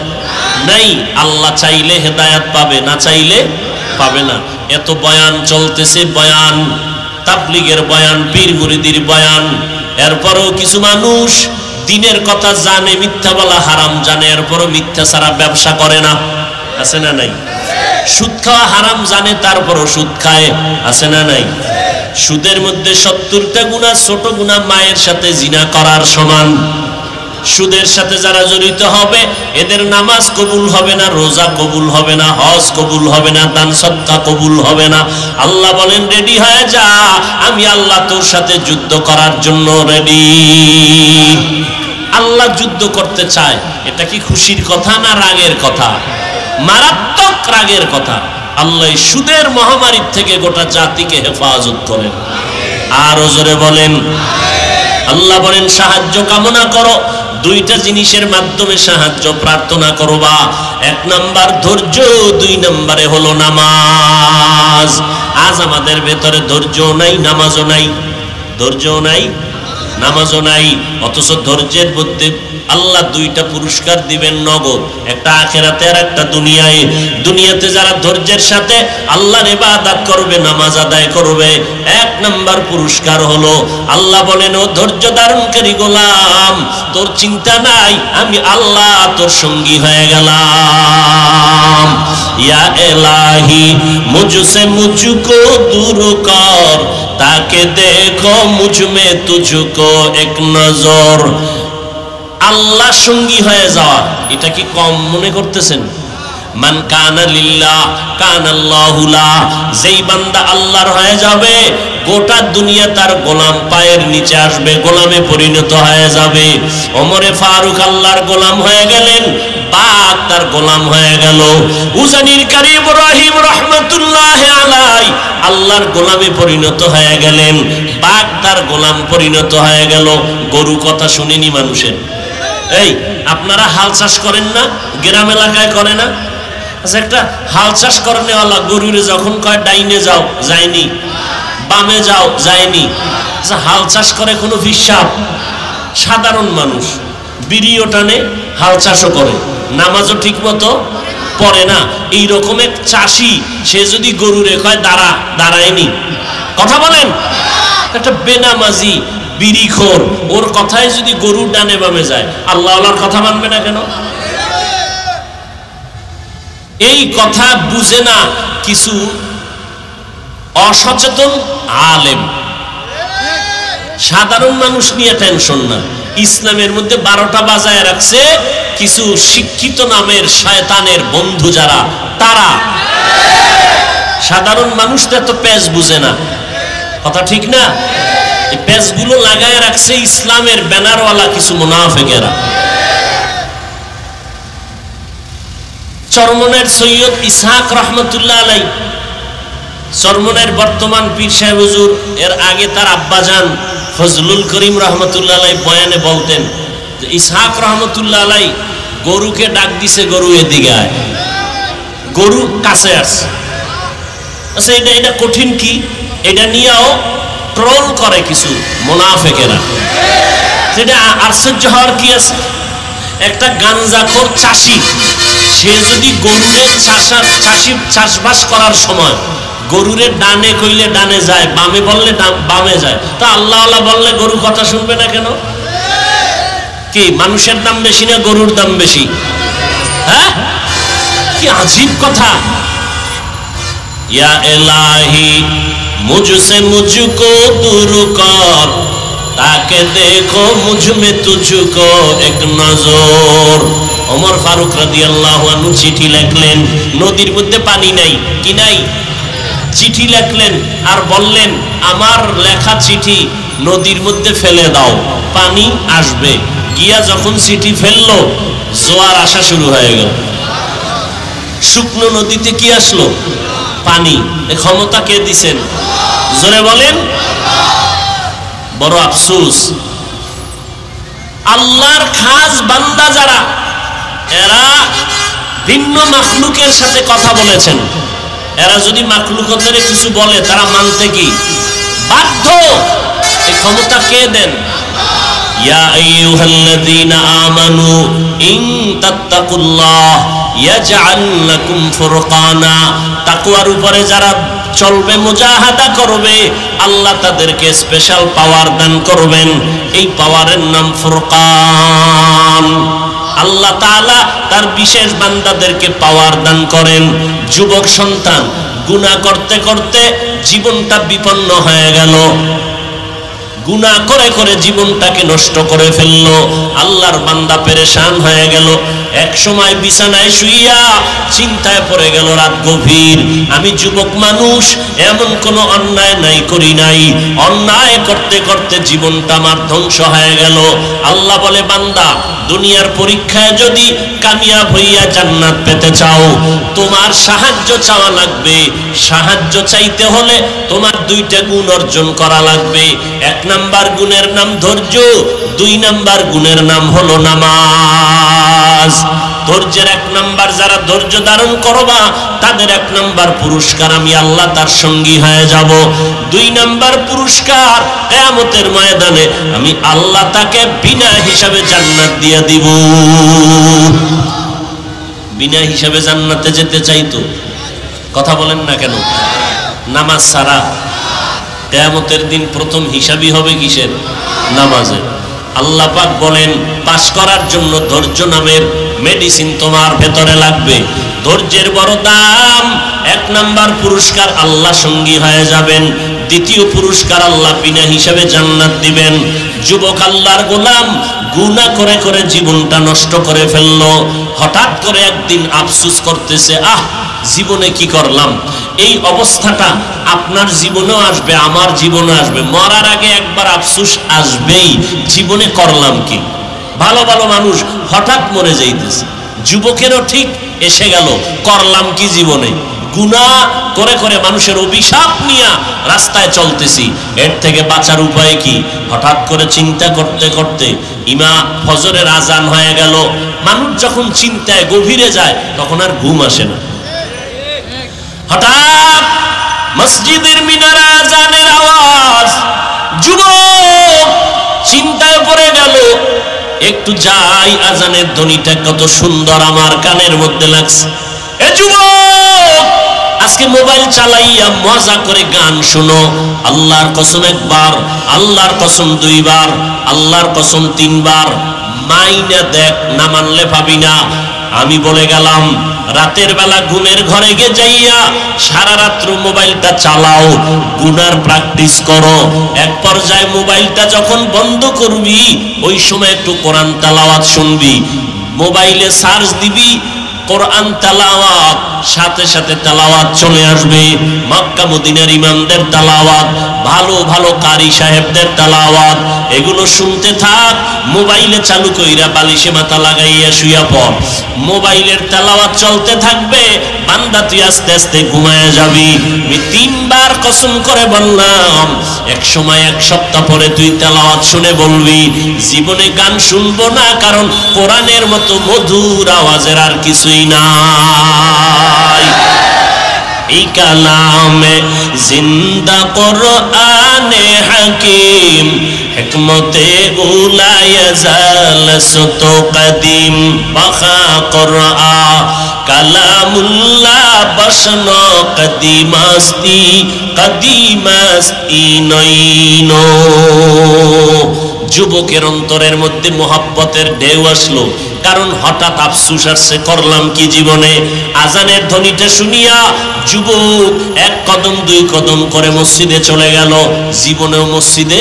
Speaker 1: নাই। আল্লাহ চাইলে হেদায়েত পাবে, না চাইলে পাবে না। এত বয়ান চলতেছে, বয়ান, তাবলীগের বয়ান, পীর মুরিদির বয়ান, এরপরও কিছু মানুষ দিনের কথা জানে, মিথ্যা বলা হারাম জানে, এরপরও মিথ্যা ছাড়া ব্যবসা করে না। আছে না নাই? সুদ খাওয়া হারাম জানে, তারপরও সুদ খায়। আছে না নাই? সুদের মধ্যে 70টা গুনাহ, ছোট গুনাহ মায়ের সাথে জিনা করার সমান। সুদের সাথে যারা জড়িত হবে এদের নামাজ কবুল হবে না, রোজা কবুল হবে না, হজ কবুল হবে না, দান সদকা কবুল হবে না। আল্লাহ বলেন, রেডি হয়ে যা, আমি আল্লাহ তোর সাথে যুদ্ধ করার জন্য রেডি। আল্লাহ যুদ্ধ করতে চায়। এটা কি খুশির কথা না রাগের কথা? মারাত্মক রাগের কথা। আল্লাহ সুদের মহামারীর থেকে গোটা জাতিকে হেফাজত করেন। আরো জোরে বলেন, আল্লাহ বলেন, সাহায্য কামনা করো। দুইটা জিনিসের মাধ্যমে সাহায্য প্রার্থনা করবা। 1 নাম্বার ধৈর্য, 2 নম্বরে হলো নামাজ। আজ আমাদের ভেতরে ধৈর্য নাই, নামাজও নাই। ধৈর্য নাই, নামাজও নাই। অথচ ধৈর্যের মধ্যে আল্লাহ 2টা পুরস্কার দিবেন নগদ, একটা আখিরাতে আর একটা দুনিয়ায়। দুনিয়াতে যারা ধৈর্যের সাথে আল্লাহর ইবাদত করবে, নামাজ আদায় করবে, 1 নাম্বার পুরস্কার হলো, আল্লাহ বলেন, ও ধৈর্য ধারণকারী গোলাম, তোর চিন্তা নাই, আমি আল্লাহ তোর সঙ্গী হয়ে গেলাম। ইয়া ইলাহি মুঝসে মুঝকো দূর কর, তাকে দেখো মুঝমে তুঝকো এক নজর। আল্লাহ সঙ্গী হয়ে যাওয়া, এটা কি কম মনে করতেছেন? মান কানা লিল্লাহ কানাল্লাহু লাহ। যেই বান্দা আল্লাহর হয়ে যাবে, গোটা দুনিয়া তার গোলাম পায়ের নিচে আসবে, গোলামে পরিণত হয়ে যাবে। ওমরে ফারুক আল্লাহর গোলাম হয়ে গেলেন, বাঘ তার গোলাম হয়ে গেল। উজানির কারি ইব্রাহিম রাহমাতুল্লাহি আলাইহি আল্লাহর গোলামে পরিণত হয়ে গেলেন, বাঘ তার গোলাম পরিণত হয়ে গেল। গরু কথা শুনেনি মানুষের? এই আপনারা হাল চাষ করেন না? গ্রাম এলাকায় করে না? আচ্ছা, একটা হাল চাষ করেনেওয়ালা গরুরে যখন কয় ডাইনে যাও, যায়নি, বামে যাও, যায়নি। আচ্ছা, হাল চাষ করে কোনো হিসাব? সাধারণ মানুষ বিড়িও টানে, হাল চাষও করে, নামাজও ঠিক মতো পড়ে না। এইরকম এক চাষি, সে যদি গরুরে কয় দাঁড়া, দাঁড়ায়নি। কথা বলেন? একটা বেনামাজি বিড়িখোর, ওর কথায় যদি গরু ডানে বামে যায়, আল্লাহর কথা মানবে না কেন? এই কথা বুঝে না কিছু অসচেতন আলেম। সাধারণ মানুষ নিয়ে টেনশন না। ইসলামের মধ্যে 12টা বাজায় রাখছে কিছু শিক্ষিত নামের শয়তানের বন্ধু যারা, তারা। সাধারণ মানুষটা তো পেজ বুঝে না। কথা ঠিক না? এই পেজগুলো লাগায় রাখছে ইসলামের ব্যানারওয়ালা কিছু মুনাফিকেরা। চরমনের সৈয়দ ইসহাক রহমতুল্লাহ আলাইহি, চরমনের বর্তমান পীর সাহেব হুজুর, এর আগে তার আব্বাজান ফজলুল করিম রহমতুল্লাহ আলাইহি বয়ানে বলতেন যে ইসহাক রহমতুল্লাহ আলাইহি গরুকে ডাক দিছে, গরু এদিকে আয়, গরু কাছে আসছে। আচ্ছা, এটা কঠিন কি? এটা নিয়েও ট্রোল করে কিছু মুনাফিকেরা। সেটা আশ্চর্য হওয়ার কি আছে? একটা গাঞ্জাখোর চাষি, সে যদি গরুরে চাষবাস করার সময় গরুরে ডানে কইলে ডানে যায়, বামে বললে বামে যায়। তা আল্লাহওয়ালা বললে গরু কথা শুনবে না কেন? কি মানুষের দাম বেশি না গরুর দাম বেশি? হ্যাঁ, কি আজীব কথা। ইয়া ইলাহি মুঝসে মুঝকো দূর কর, তাকে দেখো মুঝমে তুঝকো এক নজর। ওমর ফারুক রাদিয়াল্লাহু আনহু চিঠি লিখলেন, নদীর মধ্যে পানি নাই, কি নাই, চিঠি লিখলেন আর বললেন আমার লেখা চিঠি নদীর মধ্যে ফেলে দাও, পানি আসবে। গিয়া যখন চিঠি ফেললো, জোয়ার আসা শুরু হয়ে গেল। শুকনো নদীতে কি আসলো? পানি। এ ক্ষমতা কে দিছেন? জোরে বলেন। বড় আফসোস, আল্লাহর খাস বান্দা যারা, এরা ভিন্ন মাখলুকের সাথে কথা বলেছেন। এরা যদি মাখলুকদের কিছু বলে, তারা মানতে কি বাধ্য। এই ক্ষমতা কে দেন? ইয়া আইয়ুহাল্লাযীনা আমানু ইন তাত্তাকুল্লাহ ইয়াজআল লাকুম ফুরকানা। তাকওয়ার উপরে যারা চলবে, মুজাহাদা করবে, আল্লাহ তাদেরকে স্পেশাল পাওয়ার দান করবেন। এই পাওয়ারের নাম ফুরকান। আল্লাহ তাআলা তার বিশেষ বান্দাদেরকে পাওয়ার দান করেন। যুবক সন্তান গুনাহ করতে করতে জীবনটা বিপন্ন হয়ে গেল, গুনাহ করে করে জীবনটাকে নষ্ট করে ফেললো, আল্লাহর বান্দা পেরেশান হয়ে গেল। এক সময় বিছানায় শুইয়া চিন্তায় পড়ে গেল, রাত গভীর, আমি যুবক মানুষ, এমন কোনো অন্যায় নাই করি নাই, অন্যায় করতে করতে জীবনটা আমার ধ্বংস হয়ে গেল। আল্লাহ বলে, বান্দা, দুনিয়ার পরীক্ষায় যদি কামিয়াব হইয়া জান্নাত পেতে চাও, তোমার সাহায্য চাওয়া লাগবে। সাহায্য চাইতে হলে তোমার দুইটা গুণ অর্জন করা লাগবে। এক নাম্বার গুণের নাম ধৈর্য, দুই নাম্বার গুণের নাম হলো নামাজ। ধৈর্যের এক নাম্বার, যারা ধৈর্য ধারণ করবা তাদের এক নাম্বার পুরস্কার আমি আল্লাহ তার সঙ্গী হয়ে যাব। দুই নাম্বার পুরস্কার, কিয়ামতের ময়দানে আমি আল্লাহ তাকে বিনা হিসাবে জান্নাত দিয়ে দিব। বিনা হিসাবে জান্নাতে যেতে চাইতো, কথা বলেন না কেন? নামাজ ছাড়া কিয়ামতের দিন প্রথম হিসাবই হবে কিসের? নামাজের। আল্লাহ পাক বলেন, পাস করার জন্য ধৈর্য নামের মেডিসিন তোমার ভেতরে লাগবে। ধৈর্যের বড় দাম। এক নাম্বার পুরস্কার, আল্লাহ সঙ্গী হয়ে যাবেন। দ্বিতীয় পুরস্কার, আল্লাহ বিনা হিসাবে জান্নাত দিবেন। যুবক আল্লাহর গোলাম গুনাহ করে করে জীবনটা নষ্ট করে ফেললো। হঠাৎ করে একদিন আফসোস করতেছে, জীবনে কি করলাম। এই অবস্থাটা আপনার জীবনেও আসবে, আমার জীবনে আসবে। মরার আগে একবার আফসোস আসবেই, জীবনে করলাম কি। ভালো ভালো মানুষ হঠাৎ মরে যাইতেছে, যুবকেরও ঠিক এসে গেল, করলাম কি জীবনে। গুনাহ করে করে মানুষের অভিশাপ নিয়ে রাস্তায় চলতেছি, এর থেকে বাঁচার উপায় কি? হঠাৎ করে চিন্তা করতে করতে ফজরের আজান হয়ে গেল। মানুষ যখন চিন্তায় গভীরে যায়, তখন আর ঘুম আসে না। হঠাৎ মসজিদের মিনারে আজানের আওয়াজ, যুবক চিন্তায় পড়ে গেল, একটু যাই, আজানের ধ্বনিটা কত সুন্দর আমার কানের মধ্যে লাগছে। এ যুবক, আজকে মোবাইল চালাইয়া মজা করে গান শুনো। আল্লাহর কসম একবার, আল্লাহর কসম দুইবার, আল্লাহর কসম তিনবার। মাইনা দেখ, না মানলে পাবি না। আমি বলে গেলাম, রাতের বেলা ঘুমের ঘরে গিয়ে যাইয়া সারা রাত্র মোবাইলটা চালাও, গুনার প্র্যাকটিস করো। এক পর্যায়ে মোবাইলটা যখন বন্ধ করবি, ওই সময় একটু কোরআন তেলাওয়াত শুনবি। মোবাইলে সার্চ দিবি কোরআন তেলাওয়াত, সাথে সাথে তেলাওয়াত চলে আসবে। মক্কা মদিনার ইমামদের তেলাওয়াত, ভালো ভালো কারি সাহেবদের তেলাওয়াত, এগুলো শুনতে থাক। মোবাইলে চালু কইরা বালিশে মাথা লাগাইয়া শুইয়া পড়। মোবাইলের তেলাওয়াত চলতে থাকবে, বান্দা তুই আস্তে আস্তে ঘুমায় যাবি। আমি তিনবার কসম করে বললাম, এক সময় এক সপ্তাহ পরে তুই তেলাওয়াত শুনে বলবি, জীবনে গান শুনবো না, কারণ কোরআনের মতো মধুর আওয়াজের আর কিছুই নাই। এই কালামে জিন্দা কোরআনে হাকিম, হিকমতে উলা ইয়াজাল সত কদিম। বাখা কোরআন কালামুল্লাহ বসন কদিমাস্তি নইন। যুবকের অন্তরের মধ্যে মোহাব্বতের ঢেউ আসলো, কারণ হঠাৎ আফসুস আসছে করলাম কি জীবনে। আজানের ধ্বনিটা শুনিয়া যুবক এক কদম দুই কদম করে মসজিদে চলে গেল। জীবনেও মসজিদে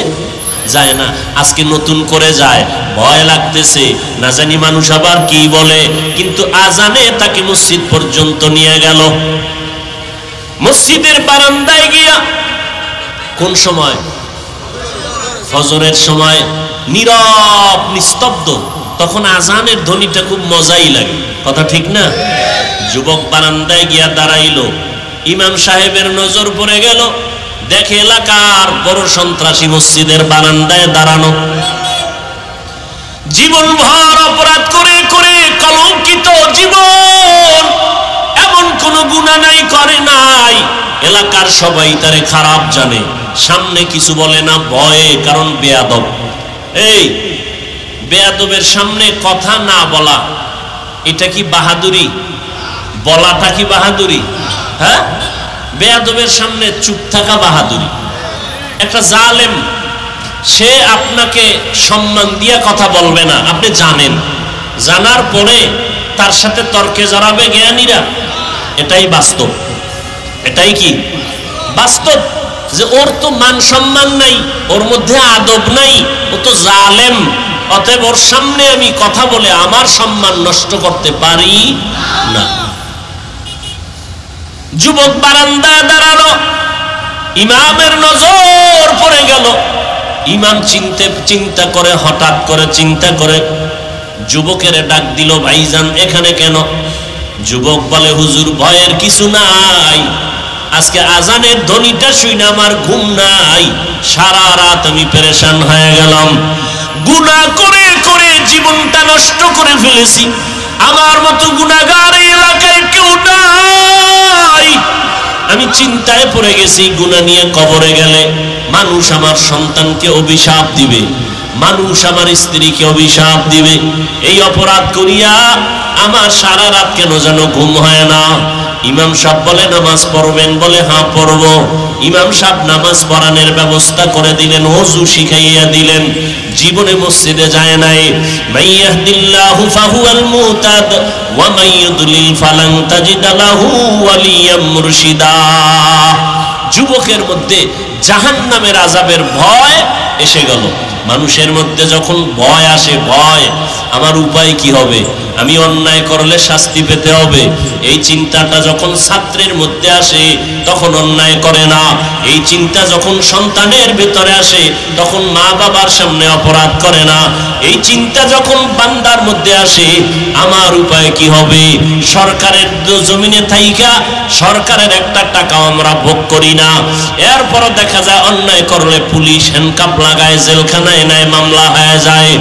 Speaker 1: যায় না, আজকে নতুন করে যায়, ভয় লাগতেছে না জানি মানুষ আবার কি বলে, কিন্তু আজানে তাকে মসজিদ পর্যন্ত নিয়ে গেল। মসজিদের বারান্দায় গিয়া কোন সময়? ফজরের সময়, নীরব নিস্তব্ধ, তখন আজানের ধ্বনিটা খুব মজাই লাগে, কথা ঠিক না? যুবক বারান্দায় গিয়া দাঁড়াইলো, ইমাম সাহেবের নজর পড়ে গেল, দেখে এলাকার বড় সন্ত্রাসী মসজিদের বারান্দায় দাঁড়ানো। জীবনভর অপরাধ করে করে কলঙ্কিত জীবন, এমন কোন গুনাহ নাই করে নাই, এলাকার সবাই তারে খারাপ জানে, সামনে কিছু বলে না ভয়ে, কারণ বেয়াদব। এই বেয়াদবের সামনে কথা না বলা, এটা কি বাহাদুরি? বলাটা কি বাহাদুরি? হ্যাঁ, বেয়াদবের সামনে চুপ থাকা বাহাদুরি। একটা জালেম, সে আপনাকে সম্মান দিয়া কথা বলবে না, আপনি জানেন, জানার পরে তার সাথে তর্কে জড়াবে জ্ঞানীরা, এটাই বাস্তব। এটাই কি বাস্তব, যে ওর তো মান সম্মান নাই, ওর মধ্যে আদব নাই, ও তো জালেম, অতএব ওর সামনে আমি কথা বলে আমার সম্মান নষ্ট করতে পারি না। যুবক বারান্দায় দাঁড়ানো, ইমামের নজর পড়ে গেল। ইমাম চিন্তা করে, হঠাৎ করে চিন্তা করে যুবকের ডাক দিল, ভাইজান এখানে কেন? যুবক বলে, হুজুর ভয়ের কিছু নাই, আজকে আজানের ধ্বনিটা শুনে আমার ঘুম নাই, সারা রাত আমি পেরেশান হয়ে গেলাম, গুনাহ করে করে জীবনটা নষ্ট করে ফেলেছি, আমার মতো গুনাহগার এই এলাকায় কেউ নাই, আমি চিন্তায় পড়ে গেছি, গুনাহ নিয়ে কবরে গেলে মানুষ আমার সন্তানকে অভিশাপ দিবে, মানুষ আমার স্ত্রীকে অভিশাপ দিবে, এই অপরাধ করিয়া আমার সারা রাত কেন যেন ঘুম হয় না। ইমাম সাহেব বলে, নামাজ পড়বেন? বলে, হ্যাঁ পড়ব। ইমাম সাহেব নামাজ পড়ানোর ব্যবস্থা করে দিলেন, ওযু শিখাইয়া দিলেন। জীবনে মসজিদে যায় নাই। মাইয়াহদিল্লাহু ফাহুয়াল মুহতাদ ওয়া মাইয়ুদলিল ফালান তাজিদ লাহু ওয়ালিয়াম মুরশিদা। যুবকের মধ্যে জাহান্নামের আযাবের ভয় এসে গেল। মানুষের মধ্যে যখন ভয় আসে, ভয়, আমার উপায় কি হবে, আমি অন্যায় করলে শাস্তি পেতে হবে, এই চিন্তাটা যখন ছাত্রের মধ্যে আসে তখন অন্যায় করে না। এই চিন্তা যখন সন্তানের ভেতরে আসে তখন মা বাবার সামনে অপরাধ করে না। এই চিন্তা যখন বান্দার মধ্যে আসে, আমার উপায় কি হবে, সরকারের জমিনে থাইকা সরকারের একটা টাকাও আমরা ভোগ করি না, এরপরও দেখা যায় অন্যায় করলে পুলিশ হ্যান্ডকাপ লাগায়, জেলখানায় নেয়, মামলা হয়ে যায়।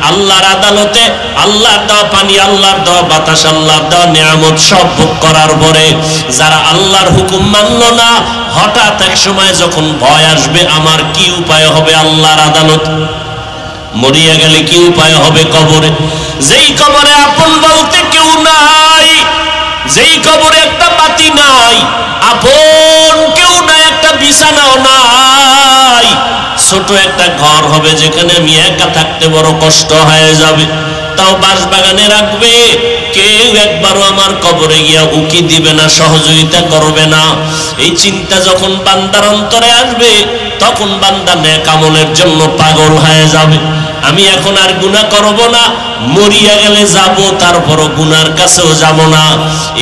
Speaker 1: আল্লাহর আদালতে আল্লাহর দেওয়া পানি, আল্লাহর দেওয়া বাতাস, আল্লাহর দেওয়া নিয়ামত সব ভোগ করার পরে যারা আল্লাহর হুকুম মানল না, হঠাৎ এক সময় যখন ভয় আসবে, আমার কি উপায় হবে আল্লাহর আদালত, মরিয়া গেলে কি উপায় হবে কবরে, যেই কবরে আপন বলতে কেউ নাই, যেই কবরে একটা বাতি নাই, আপন কেউ নাই, একটা বিছানাও নাই, ছোট একটা ঘর হবে যেখানে আমি একা থাকতে বড় কষ্ট হয়ে যাবে, তাও বাঁশবাগানে রাখবে, কেউ একবারও আমার কবরে গিয়া উকি দিবে না, সহযোগিতা করবে না। এই চিন্তা যখন বান্দার অন্তরে আসবে তখন বান্দা নেক আমলের জন্য পাগল হয়ে যাবে। আমি এখন আর গুনাহ করব না, মরিয়া গেলে যাব, তারপরও গুনার কাছেও যাব না।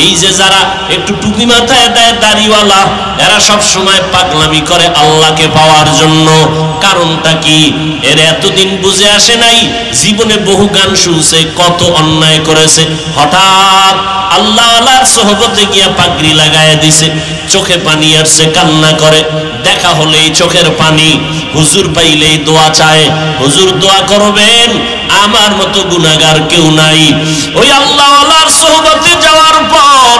Speaker 1: এই যে যারা একটু টুপি মাথায় দেয়, দাড়িওয়ালা, এরা সব সময় পাগলামি করে আল্লাহকে পাওয়ার জন্য। কারণটা কি? এর এতদিন বুঝে আসে নাই, জীবনে বহু গান শুনছে, কত অন্যায় করেছে, হঠাৎ আল্লাহ আল্লাহর সোহবতে গিয়া পাগড়ি লাগায় দিছে, চোখে পানি আসছে, কান্না করে, দেখা হলেই চোখের পানি, হুজুর পাইলেই দোয়া চায়, হুজুর দোয়া করবেন, আমার মতো গুনাহগার কেউ নাই। ওই আল্লাহ আল্লাহর সোহবতে যাওয়ার পর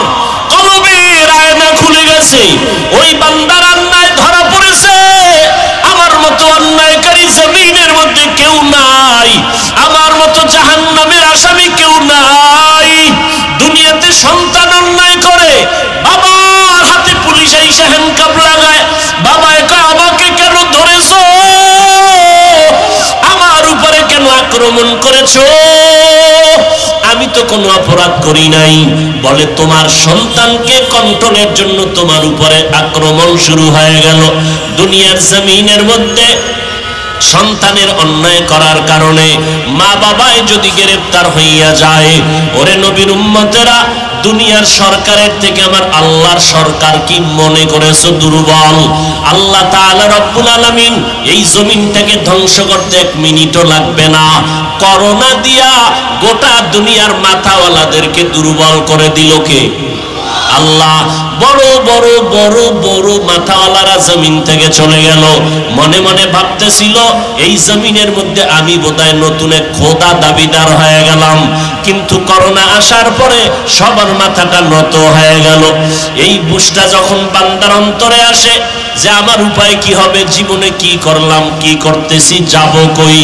Speaker 1: কলবের আয়না খুলে গেছে, ওই বান্দার অন্যায় ধরা পড়েছে, আমার মতো অন্যায়কারী জমিনের মধ্যে কেউ নাই, আমার মতো জাহান্নামের আসামি কেউ নাই। দুনিয়াতে সন্তান তো কোনো অপরাধ করি নাই। বলে তোমার সন্তানকে কন্ট্রোলের জন্য তোমার উপরে আক্রমণ শুরু হয়ে গেল। দুনিয়ার জমিনের মধ্যে সন্তানের অন্যায় করার কারণে মা বাবায় যদি গ্রেফতার হইয়া যায়, ওরে নবীর উম্মতেরা, দুনিয়ার সরকারের থেকে আমার আল্লাহর সরকার কি মনে করেছো দুর্বল? আল্লাহ তাআলা রব্বুল আলামিন এই জমিনটাকে ধ্বংস করতে 1 মিনিটও লাগবে না। করোনা দিয়া গোটা দুনিয়ার মাথাওয়ালাদেরকে দুর্বল করে দিল কে? আল্লাহ। বড় বড় বড় বড় মাথাওয়ালারা জমিন থেকে চলে গেল। মনে মনে ভাবতেছিল এই জমিনের মধ্যে আমি বোধহয় নতুন এক খোদা দাবিদার হয়ে গেলাম। কিন্তু করোনা আসার পরে সবার মাথাটা নত হয়ে গেল। এই বুঝটা যখন বান্দার অন্তরে আসে যে আমার উপায় কি হবে, জীবনে কি করলাম, কি করতেছি, যাব কই,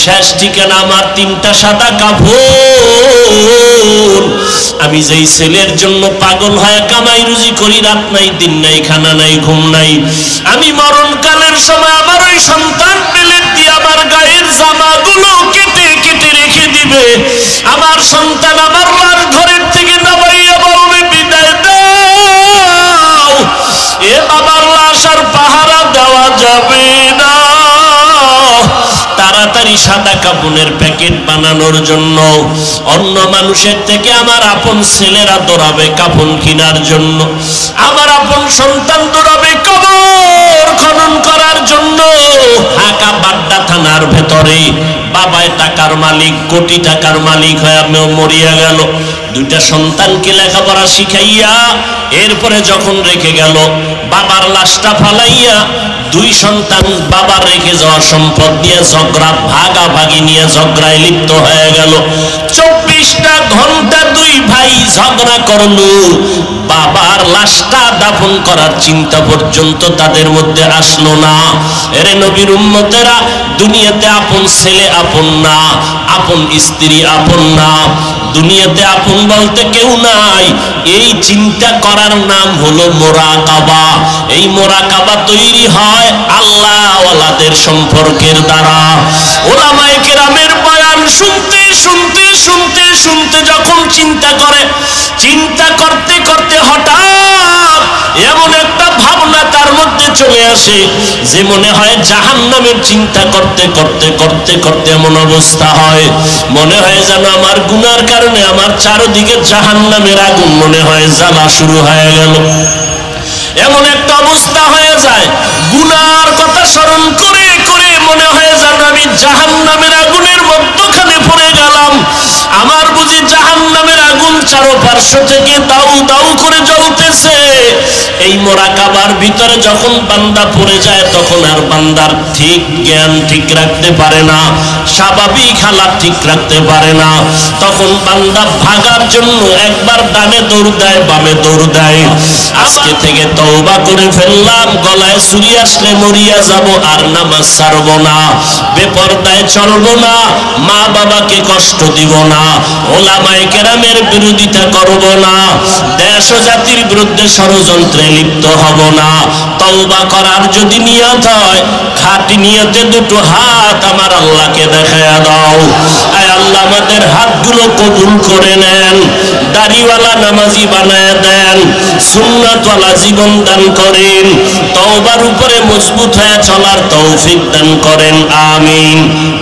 Speaker 1: শেষ ঠিকানা আমার 3টা সাদা কাপড়। আমি যেই ছেলের জন্য পাগল হয়ে কামাই রুজি করি, রাত নাই দিন নাই খানা নাই ঘুম নাই, আমি মরণকালের সময় আমার ওই সন্তান প্লেট দিয়ে আমার গায়ের জামাগুলো কেটে কেটে রেখে দিবে। আমার সন্তান আমার লাশ ঘরের থেকে নামাইয়া বলবে বিদায় দাও, এ বাবার লাশ আর পাহারা দেওয়া যাবে না। তাড়াতাড়ি সাদা কাপড়ের প্যাকেট বানানোর জন্য অন্য মানুষের থেকে আমার আপন ছেলেরা দৌড়াবে কাপড় কেনার জন্য, আমার আপন সন্তান দৌড়াবে কবর খনন করার জন্য। ঢাকা বাড্ডা থানার ভেতরে বাবায় টাকার মালিক, কোটি টাকার মালিক হয়ে মরিয়া গেল। 2টা সন্তানকে লেখাপড়া শিখাইয়া এরপরে যখন রেখে গেল, বাবার লাশটা ফালাইয়া 2 সন্তান বাবার রেখে যাওয়া সম্পদ নিয়ে ঝগড়া ভাগাভাগি নিয়ে ঝগড়ায় লিপ্ত হয়ে গেল। 24টা ঘন্টা 2 ভাই ঝগড়া করলো। বাবার লাশটা দাফন করার চিন্তা পর্যন্ত তাদের মধ্যে আসলো না। এরে নবীর উম্মতেরা, দুনিয়াতে আপন ছেলে আপন না, আপন স্ত্রী আপন না, দুনিয়াতে আপন বলতে কেউ নাই। এই চিন্তা করার নাম হলো মুরাকাবা। এই মুরাকাবা তৈরি হয় আল্লাহওয়ালাদের সম্পর্কের দ্বারা। উলামায়ে কেরামের বয়ান শুনতে শুনতে শুনতে শুনতে যখন চিন্তা করে, চিন্তা করতে করতে হঠাৎ এমন একটা ভাবনা তার মধ্যে চলে আসে যে মনে হয় জাহান্নামের চিন্তা করতে করতে করতে করতে এমন অবস্থা হয়, মনে হয় যেন আমার গুনার কারণে আমার চারদিকে জাহান্নামের আগুন মনে হয় জ্বালা শুরু হয়ে গেল। এমন একটা অবস্থা হয়ে যায়, গুনার কথা স্মরণ করে করে মনে হয় যেন আমি জাহান্নামের আগুনের মধ্যখানে পড়ে গেলাম। আমার বুঝি জাহান্নামের আগুন চারপার্শ্ব থেকে দাউ দাউ করে জ্বলতেছে। এই মুরাকাবার ভিতরে যখন বান্দা পড়ে যায়, তখন আর বান্দার ঠিক জ্ঞান ঠিক রাখতে পারে না, স্বাভাবিক হালাত ঠিক রাখতে পারে না। তখন বান্দা ভাগার জন্য একবার ডানে দৌড় দেয়, বামে দৌড় দেয়। আজকে থেকে তওবা করে ফেললাম, গলায় ছুরি আসলে মরিয়া যাব, আর নামাজ ছাড়ব না, বেপরদায় চলব না, মা বাবাকে কষ্ট দিব না, ওলামায়ে কেরামের বিরোধিতা করব না, দেশ ও জাতির বিরুদ্ধে ষড়যন্ত্রে লিপ্ত হব না। তওবা করার যদি নিয়ত হয়, খাঁটি নিয়তে 2টো হাত আমার আল্লাহকে দেখায়া দাও। আয় আল্লাহ, আমাদের হাতগুলো কবুল করে নেন, দাড়িওয়ালা নামাজি বানায় দেন, সুন্নাতওয়ালা জীবন দান করেন, তওবার উপরে মজবুত হয়ে চলার তৌফিক দান করেন, আমিন।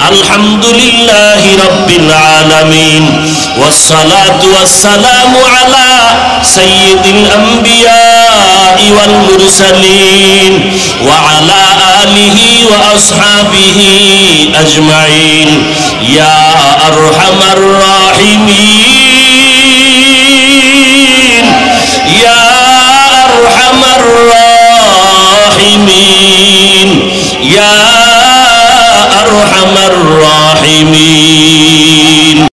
Speaker 1: আলহামদুলিল্লাহি রাব্বিল আলামিন, ওয়াসসালাতু ওয়াসসালামু আলা সাইয়্যিদিল আম্বিয়া ওয়াল মুরসালিন ওয়া আলা আলিহি ওয়া আসহাবিহি আজমাইন। ইয়া আরহামার রাহিমিন, ইয়া আরহামার রাহিমিন, ইয়া আরহামার রাহিমিন।